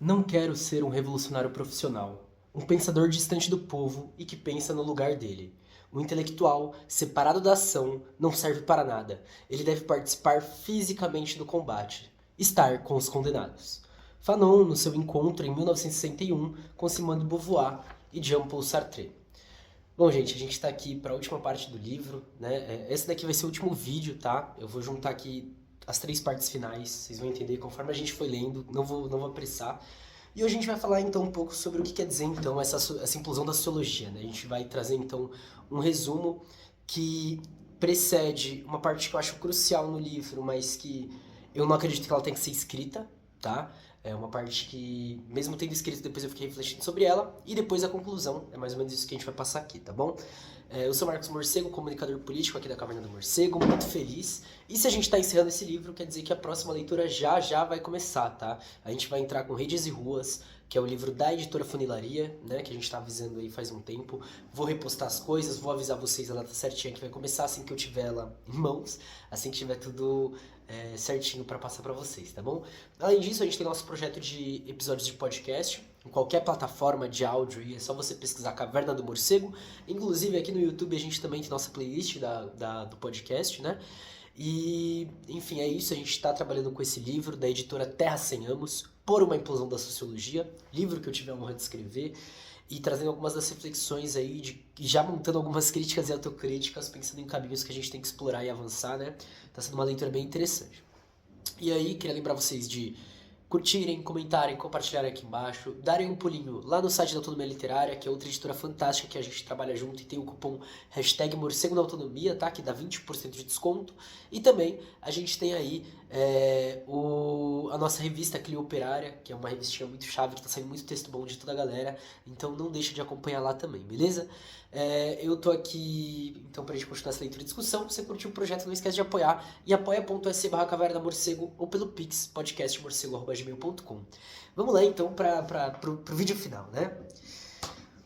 Não quero ser um revolucionário profissional, um pensador distante do povo e que pensa no lugar dele. O intelectual, separado da ação, não serve para nada. Ele deve participar fisicamente do combate, estar com os condenados. Fanon, no seu encontro em 1961 com Simone de Beauvoir e Jean-Paul Sartre. Bom, gente, a gente está aqui para a última parte do livro, né? Esse daqui vai ser o último vídeo, tá? Eu vou juntar aqui as três partes finais, vocês vão entender conforme a gente foi lendo, não vou apressar. E hoje a gente vai falar então um pouco sobre o que quer dizer então essa inclusão da sociologia, né? A gente vai trazer então um resumo que precede uma parte que eu acho crucial no livro, mas que eu não acredito que ela tenha que ser escrita, tá? É uma parte que, mesmo tendo escrito, depois eu fiquei refletindo sobre ela. E depois a conclusão, é mais ou menos isso que a gente vai passar aqui, tá bom? Eu sou Marcos Morcego, comunicador político aqui da Caverna do Morcego, muito feliz. E se a gente está encerrando esse livro, quer dizer que a próxima leitura já vai começar, tá? A gente vai entrar com Redes e Ruas, que é o livro da editora Funilaria, né? Que a gente está avisando aí faz um tempo. Vou repostar as coisas, vou avisar vocês a data certinha que vai começar assim que eu tiver ela em mãos, assim que tiver tudo certinho para passar para vocês, tá bom? Além disso, a gente tem nosso projeto de episódios de podcast, em qualquer plataforma de áudio, e é só você pesquisar Caverna do Morcego. Inclusive, aqui no YouTube a gente também tem nossa playlist do podcast, né? E, enfim, é isso. A gente está trabalhando com esse livro da editora Terra Sem Amos, Por uma Implosão da Sociologia, livro que eu tive a honra de escrever, e trazendo algumas das reflexões aí, já montando algumas críticas e autocríticas, pensando em caminhos que a gente tem que explorar e avançar, né? Tá sendo uma leitura bem interessante. E aí, queria lembrar vocês de curtirem, comentarem, compartilharem aqui embaixo, darem um pulinho lá no site da Autonomia Literária, que é outra editora fantástica que a gente trabalha junto e tem o cupom hashtag Morcego na Autonomia, tá? Que dá 20% de desconto. E também a gente tem aí a nossa revista Clio Operária, que é uma revistinha muito chave, que tá saindo muito texto bom de toda a galera, então não deixa de acompanhar lá também, beleza? Eu tô aqui, então, pra gente continuar essa leitura e discussão. Se você curtiu o projeto, não esquece de apoiar em apoia.se/Caverna Morcego ou pelo Pix, podcastmorcego@gmail.com. Vamos lá, então, pro vídeo final, né?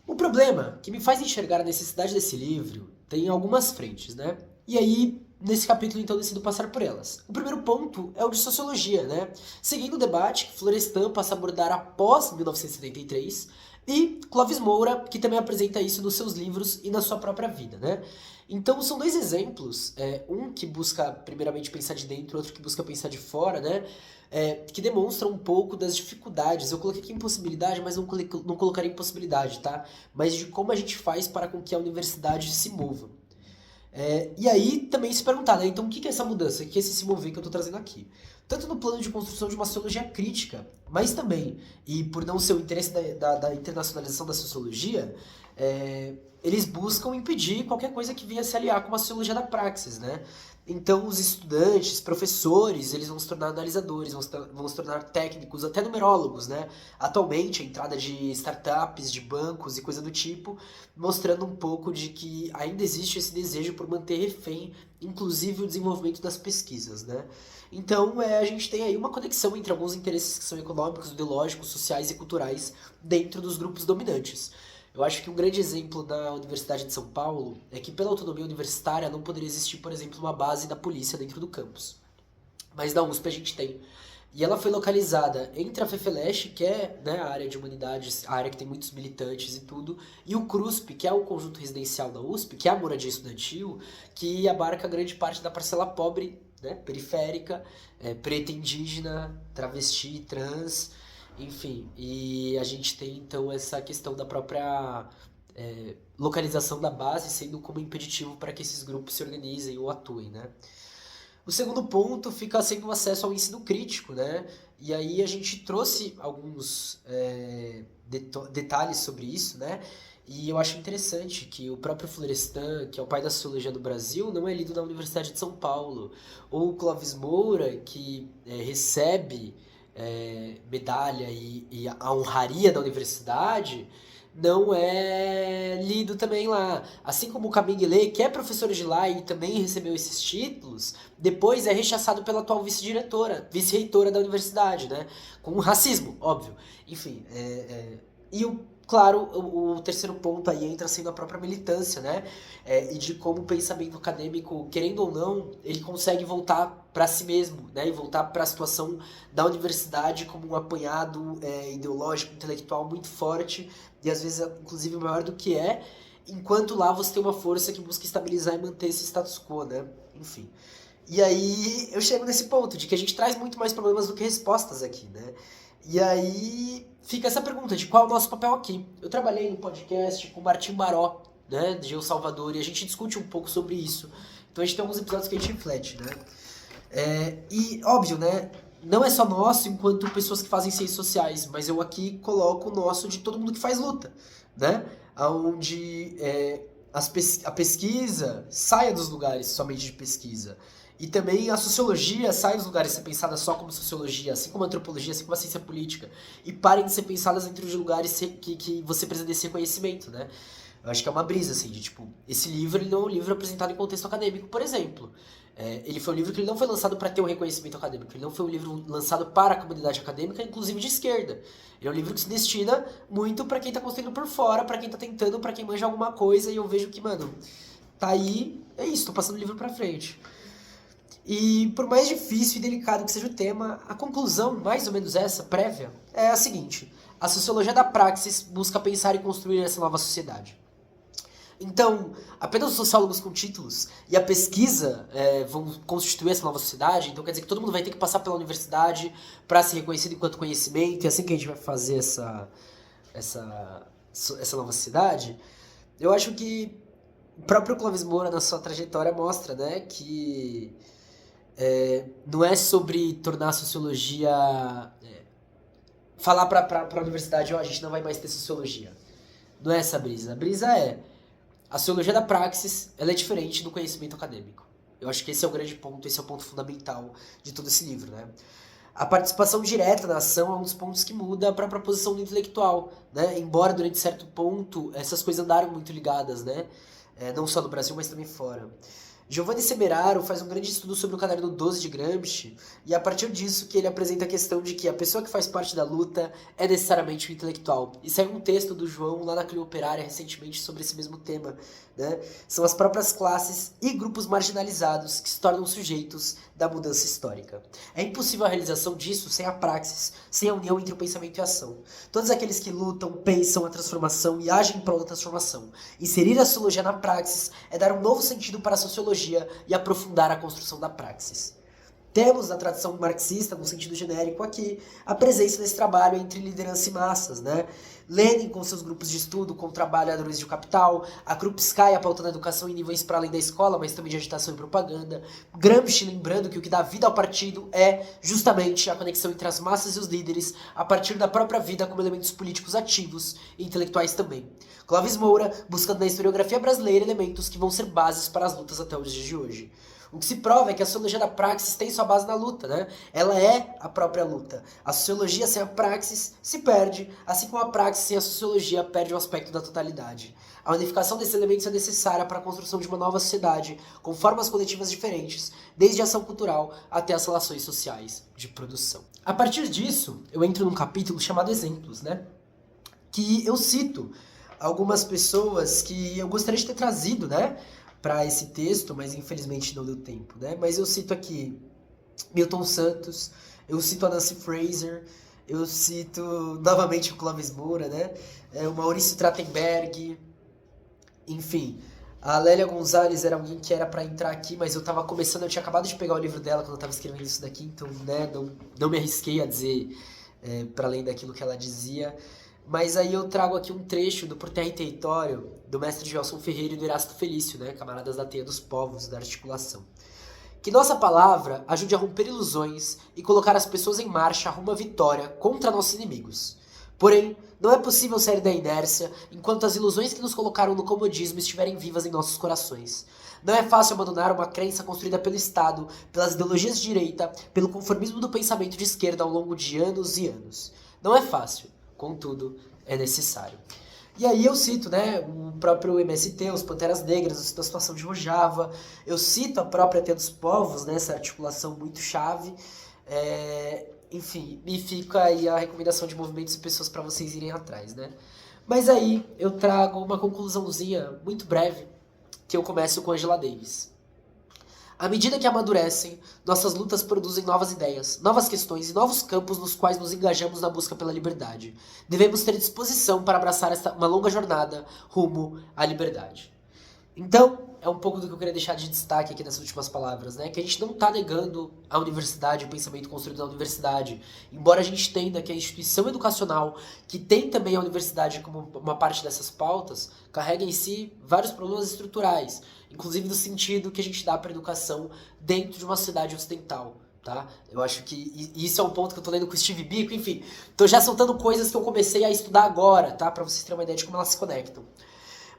O problema que me faz enxergar a necessidade desse livro tem algumas frentes, né? E aí, nesse capítulo, então, decido passar por elas. O primeiro ponto é o de sociologia, né? Seguindo o debate que Florestan passa a abordar após 1973, e Clóvis Moura, que também apresenta isso nos seus livros e na sua própria vida, né? Então, são dois exemplos, um que busca primeiramente pensar de dentro, outro que busca pensar de fora, né? Que demonstram um pouco das dificuldades. Eu coloquei aqui impossibilidade, mas não colocaria impossibilidade, tá? Mas de como a gente faz para com que a universidade se mova. E aí também se perguntar, né? Então o que é essa mudança? O que é esse se mover que eu estou trazendo aqui? Tanto no plano de construção de uma sociologia crítica, mas também, e por não ser o interesse da internacionalização da sociologia, eles buscam impedir qualquer coisa que venha se aliar com uma sociologia da praxis, né? Então os estudantes, professores, eles vão se tornar analisadores, vão se tornar técnicos, até numerólogos, né? Atualmente a entrada de startups, de bancos e coisa do tipo, mostrando um pouco de que ainda existe esse desejo por manter refém, inclusive o desenvolvimento das pesquisas, né? Então a gente tem aí uma conexão entre alguns interesses que são econômicos, ideológicos, sociais e culturais dentro dos grupos dominantes. Eu acho que um grande exemplo da Universidade de São Paulo é que pela autonomia universitária não poderia existir, por exemplo, uma base da polícia dentro do campus. Mas na USP a gente tem. E ela foi localizada entre a FEFELESH, que é, né, a área de humanidades, a área que tem muitos militantes e tudo, e o CRUSP, que é o conjunto residencial da USP, que é a moradia estudantil, que abarca grande parte da parcela pobre, né, periférica, preta, indígena, travesti, trans, enfim. E a gente tem então essa questão da própria localização da base sendo como impeditivo para que esses grupos se organizem ou atuem, né? O segundo ponto fica sendo o acesso ao ensino crítico, né? E aí a gente trouxe alguns detalhes sobre isso, né? E eu acho interessante que o próprio Florestan, que é o pai da sociologia do Brasil, não é lido na Universidade de São Paulo. Ou o Clóvis Moura, que recebe medalha e a honraria da universidade, não é lido também lá. Assim como o Camille, que é professor de lá e também recebeu esses títulos, depois é rechaçado pela atual vice-diretora, vice-reitora da universidade, né? Com racismo, óbvio. Enfim, E, claro, o terceiro ponto aí entra sendo a própria militância, né? E de como o pensamento acadêmico, querendo ou não, ele consegue voltar para si mesmo, né? E voltar para a situação da universidade como um apanhado ideológico, intelectual muito forte, e às vezes, inclusive, maior do que enquanto lá você tem uma força que busca estabilizar e manter esse status quo, né? Enfim. E aí eu chego nesse ponto de que a gente traz muito mais problemas do que respostas aqui, né? E aí fica essa pergunta de qual é o nosso papel aqui. Eu trabalhei no podcast com o Martim Baró, né, de El Salvador, e a gente discute um pouco sobre isso. Então a gente tem alguns episódios que a gente reflete, né? E óbvio, né? Não é só nosso enquanto pessoas que fazem ciências sociais, mas eu aqui coloco o nosso de todo mundo que faz luta, né? Onde a pesquisa saia dos lugares somente de pesquisa. E também a sociologia sai dos lugares de ser pensada só como sociologia, assim como a antropologia, assim como a ciência política. E parem de ser pensadas dentro de lugares que você precisa desse conhecimento, né? Eu acho que é uma brisa, assim, de tipo, esse livro ele não é um livro apresentado em contexto acadêmico, por exemplo. Ele foi um livro que ele não foi lançado para ter um reconhecimento acadêmico, ele não foi um livro lançado para a comunidade acadêmica, inclusive de esquerda. Ele é um livro que se destina muito para quem tá construindo por fora, para quem tá tentando, para quem manja alguma coisa, e eu vejo que, mano, tá aí, é isso, tô passando o livro pra frente. E por mais difícil e delicado que seja o tema, a conclusão, mais ou menos essa, prévia, é a seguinte: a sociologia da praxis busca pensar e construir essa nova sociedade. Então, apenas os sociólogos com títulos e a pesquisa vão constituir essa nova sociedade, então quer dizer que todo mundo vai ter que passar pela universidade para ser reconhecido enquanto conhecimento, e é assim que a gente vai fazer essa nova sociedade. Eu acho que o próprio Clóvis Moura, na sua trajetória, mostra, né, que não é sobre tornar a sociologia. Falar pra universidade, ó, a gente não vai mais ter sociologia. Não é essa a brisa. A brisa é. A sociologia da praxis, ela é diferente do conhecimento acadêmico. Eu acho que esse é o grande ponto, esse é o ponto fundamental de todo esse livro, né? A participação direta na ação é um dos pontos que muda a própria posição do intelectual, né? Embora durante certo ponto essas coisas andaram muito ligadas, né? Não só no Brasil, mas também fora. Giovanni Semeraro faz um grande estudo sobre o caderno 12 de Gramsci, e é a partir disso que ele apresenta a questão de que a pessoa que faz parte da luta é necessariamente um intelectual. E saiu um texto do João lá na Clio Operária recentemente sobre esse mesmo tema, né? São as próprias classes e grupos marginalizados que se tornam sujeitos da mudança histórica. É impossível a realização disso sem a praxis, sem a união entre o pensamento e a ação. Todos aqueles que lutam, pensam a transformação e agem em prol da transformação. Inserir a sociologia na praxis é dar um novo sentido para a sociologia e aprofundar a construção da praxis. Temos na tradição marxista, no sentido genérico aqui, a presença desse trabalho entre liderança e massas, né? Lenin com seus grupos de estudo com trabalhadores de capital, a Krupskaya pautando a educação em níveis para além da escola, mas também de agitação e propaganda, Gramsci lembrando que o que dá vida ao partido é justamente a conexão entre as massas e os líderes a partir da própria vida como elementos políticos ativos e intelectuais também. Clóvis Moura buscando na historiografia brasileira elementos que vão ser bases para as lutas até os dias de hoje. O que se prova é que a sociologia da praxis tem sua base na luta, né? Ela é a própria luta. A sociologia sem a praxis se perde, assim como a praxis sem a sociologia perde o aspecto da totalidade. A unificação desses elementos é necessária para a construção de uma nova sociedade, com formas coletivas diferentes, desde a ação cultural até as relações sociais de produção. A partir disso, eu entro num capítulo chamado Exemplos, né? Que eu cito algumas pessoas que eu gostaria de ter trazido, né, para esse texto, mas infelizmente não deu tempo, né? Mas eu cito aqui Milton Santos, eu cito a Nancy Fraser, eu cito novamente o Clóvis Moura, né? O Maurício Trachtenberg, enfim. A Lélia Gonzalez era alguém que era para entrar aqui, mas eu tava começando, eu tinha acabado de pegar o livro dela quando eu tava escrevendo isso daqui, então, né, não me arrisquei a dizer para além daquilo que ela dizia. Mas aí eu trago aqui um trecho do Por Terra e Território, do mestre Gelson Ferreira e do Erasto Felício, né, camaradas da Teia dos Povos, da articulação. Que nossa palavra ajude a romper ilusões e colocar as pessoas em marcha rumo à vitória contra nossos inimigos. Porém, não é possível sair da inércia enquanto as ilusões que nos colocaram no comodismo estiverem vivas em nossos corações. Não é fácil abandonar uma crença construída pelo Estado, pelas ideologias de direita, pelo conformismo do pensamento de esquerda ao longo de anos e anos. Não é fácil. Contudo, é necessário. E aí eu cito, né, o próprio MST, os Panteras Negras, eu cito a situação de Rojava, eu cito a própria Teia dos Povos, né, essa articulação muito chave, Enfim, e fica aí a recomendação de movimentos e pessoas para vocês irem atrás, né? Mas aí eu trago uma conclusãozinha muito breve, que eu começo com Angela Davis. À medida que amadurecem, nossas lutas produzem novas ideias, novas questões e novos campos nos quais nos engajamos na busca pela liberdade. Devemos ter disposição para abraçar uma longa jornada rumo à liberdade. Então, é um pouco do que eu queria deixar de destaque aqui nessas últimas palavras, né? Que a gente não está negando a universidade, o pensamento construído na universidade. Embora a gente entenda que a instituição educacional, que tem também a universidade como uma parte dessas pautas, carrega em si vários problemas estruturais. Inclusive no sentido que a gente dá para a educação dentro de uma sociedade ocidental. Tá? Eu acho que isso é um ponto que eu tô lendo com o Steve Biko, enfim. Tô já soltando coisas que eu comecei a estudar agora, tá? Para vocês terem uma ideia de como elas se conectam.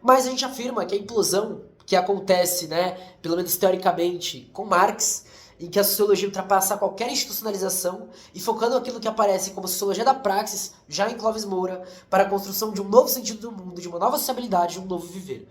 Mas a gente afirma que a implosão que acontece, né, pelo menos teoricamente, com Marx, em que a sociologia ultrapassa qualquer institucionalização e focando aquilo que aparece como sociologia da praxis, já em Clóvis Moura, para a construção de um novo sentido do mundo, de uma nova sociabilidade, de um novo viver.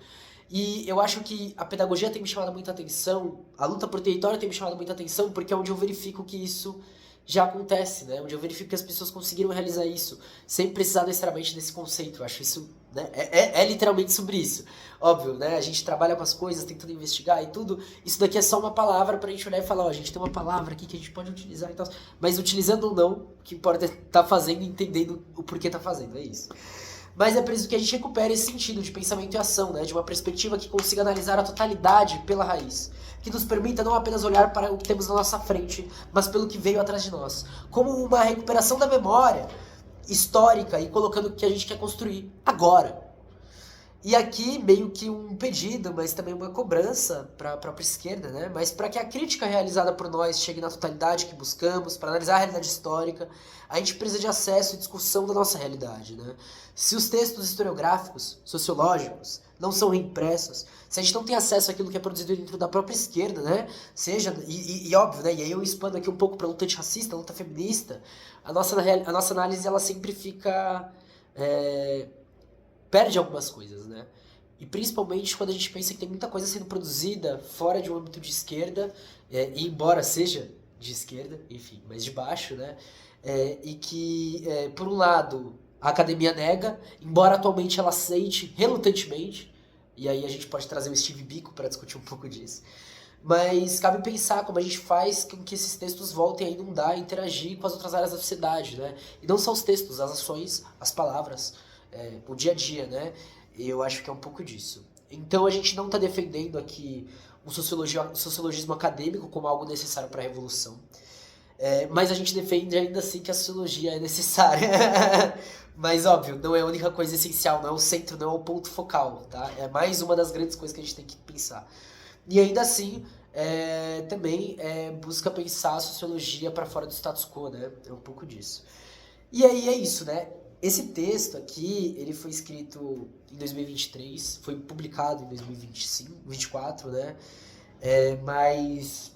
E eu acho que a pedagogia tem me chamado muita atenção, a luta por território tem me chamado muita atenção, porque é onde eu verifico que isso já acontece, né? Onde eu verifico que as pessoas conseguiram realizar isso, sem precisar necessariamente desse conceito. Eu acho isso, né? É literalmente sobre isso. Óbvio, né? A gente trabalha com as coisas, tentando investigar e tudo. Isso daqui é só uma palavra pra gente olhar e falar, ó, a gente tem uma palavra aqui que a gente pode utilizar e tal. Mas utilizando ou não, o que importa é tá fazendo e entendendo o porquê tá fazendo, é isso. Mas é preciso que a gente recupere esse sentido de pensamento e ação, né? De uma perspectiva que consiga analisar a totalidade pela raiz. Que nos permita não apenas olhar para o que temos na nossa frente, mas pelo que veio atrás de nós. Como uma recuperação da memória histórica e colocando o que a gente quer construir agora. E aqui meio que um pedido, mas também uma cobrança para a própria esquerda, né? Mas para que a crítica realizada por nós chegue na totalidade que buscamos, para analisar a realidade histórica, a gente precisa de acesso e discussão da nossa realidade, né? Se os textos historiográficos, sociológicos, não são reimpressos, se a gente não tem acesso àquilo que é produzido dentro da própria esquerda, né? Seja, e óbvio, né? E aí eu expando aqui um pouco para a luta antirracista, a luta feminista, a nossa análise ela sempre fica... perde algumas coisas, né? E principalmente quando a gente pensa que tem muita coisa sendo produzida fora de um âmbito de esquerda, e embora seja de esquerda, enfim, mas de baixo, né? E que, por um lado, a academia nega, embora atualmente ela aceite relutantemente, e aí a gente pode trazer o Steve Biko para discutir um pouco disso. Mas cabe pensar como a gente faz com que esses textos voltem a inundar e interagir com as outras áreas da sociedade, né? E não só os textos, as ações, as palavras, o dia a dia, né? Eu acho que é um pouco disso. Então a gente não está defendendo aqui o sociologismo acadêmico como algo necessário para a revolução. Mas a gente defende ainda assim que a sociologia é necessária. Mas óbvio, não é a única coisa essencial, não é o centro, não é o ponto focal, tá? É mais uma das grandes coisas que a gente tem que pensar. E ainda assim, também busca pensar a sociologia para fora do status quo, né? É um pouco disso. E aí é isso, né? Esse texto aqui, ele foi escrito em 2023, foi publicado em 2024, né? Mas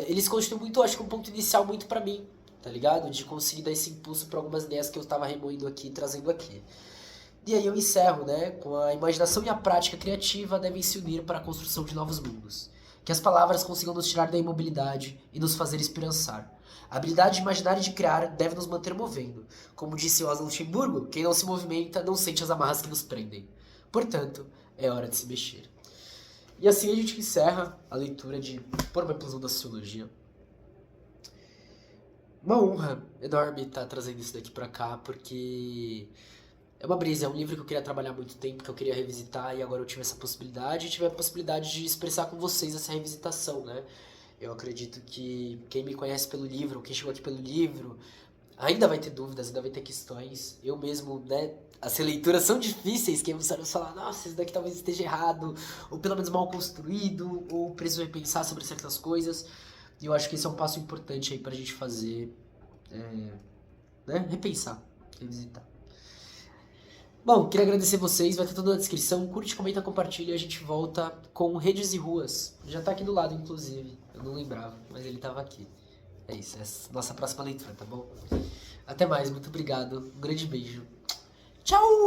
eles constituem muito, acho que um ponto inicial muito pra mim, tá ligado? De conseguir dar esse impulso para algumas ideias que eu tava remoendo aqui, trazendo aqui. E aí eu encerro, né? Com a imaginação e a prática criativa devem se unir para a construção de novos mundos. Que as palavras consigam nos tirar da imobilidade e nos fazer esperançar. A habilidade de imaginar e de criar deve nos manter movendo. Como disse Rosa Luxemburgo, quem não se movimenta não sente as amarras que nos prendem. Portanto, é hora de se mexer. E assim a gente encerra a leitura de Por uma Implosão da Sociologia. Uma honra enorme estar trazendo isso daqui pra cá, porque é uma brisa, é um livro que eu queria trabalhar há muito tempo, que eu queria revisitar, e agora eu tive essa possibilidade, e tive a possibilidade de expressar com vocês essa revisitação, né? Eu acredito que quem me conhece pelo livro, quem chegou aqui pelo livro, ainda vai ter dúvidas, ainda vai ter questões. Eu mesmo, né, as releituras são difíceis, quem você vai falar, nossa, isso daqui talvez esteja errado, ou pelo menos mal construído, ou preciso repensar sobre certas coisas. E eu acho que esse é um passo importante aí pra gente fazer, né, repensar, revisitar. Bom, queria agradecer vocês, vai estar tudo na descrição, curte, comenta, compartilha e a gente volta com Redes e Ruas. Já tá aqui do lado, inclusive, eu não lembrava, mas ele tava aqui. É isso, é a nossa próxima leitura, tá bom? Até mais, muito obrigado, um grande beijo. Tchau!